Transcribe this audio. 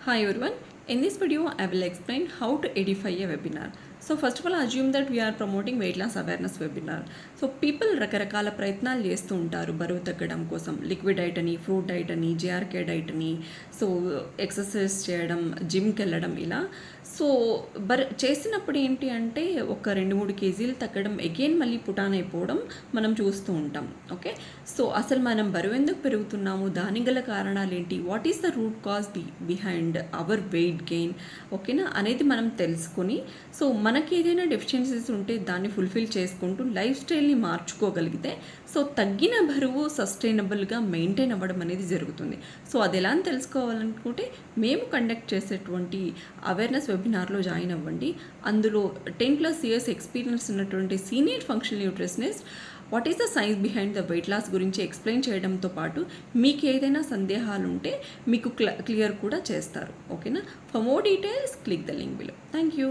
Hi everyone, in this video I will explain how to edify a webinar. So first of all assume that we are promoting weight loss awareness webinar. So people రకరకాల ప్రయత్నాలు చేస్తూ ఉంటారు బరువు తగ్గడం కోసం. Liquid diet అని, fruit diet అని, JRK diet అని, సో ఎక్సర్సైజ్ చేయడం, జిమ్కి వెళ్ళడం ఇలా. సో చేసినప్పుడు ఏంటి అంటే ఒక 2-3 కేజీలు తగ్గడం, అగైన్ మళ్ళీ పుటాన్ అయిపోవడం మనం చూస్తూ ఉంటాం. ఓకే, సో అసలు మనం బరువు ఎందుకు పెరుగుతున్నాము, దానికి గల కారణాలు ఏంటి, what is the root cause behind hour weight gain, ఓకేనా అనేది మనం తెలుసుకొని, సో మనకి ఏదైనా డెఫిషియన్సీస్ ఉంటే దాన్ని ఫుల్ఫిల్ చేసుకుంటూ లైఫ్ స్టైల్ని మార్చుకోగలిగితే సో తగ్గిన బరువు సస్టైనబుల్గా మెయింటైన్ అవ్వడం అనేది జరుగుతుంది. సో అది ఎలా అని తెలుసుకోవాలనుకుంటే మేము కండక్ట్ చేసేటువంటి అవేర్నెస్ వెబినార్లో జాయిన్ అవ్వండి. అందులో 10+ years ఎక్స్పీరియన్స్ ఉన్నటువంటి senior functional nutritionist what is the science behind the weight loss గురించి ఎక్స్ప్లెయిన్ చేయడంతో పాటు మీకు ఏదైనా సందేహాలు ఉంటే మీకు క్లియర్ కూడా చేస్తారు. ఓకేనా, for more details click the link below. Thank you.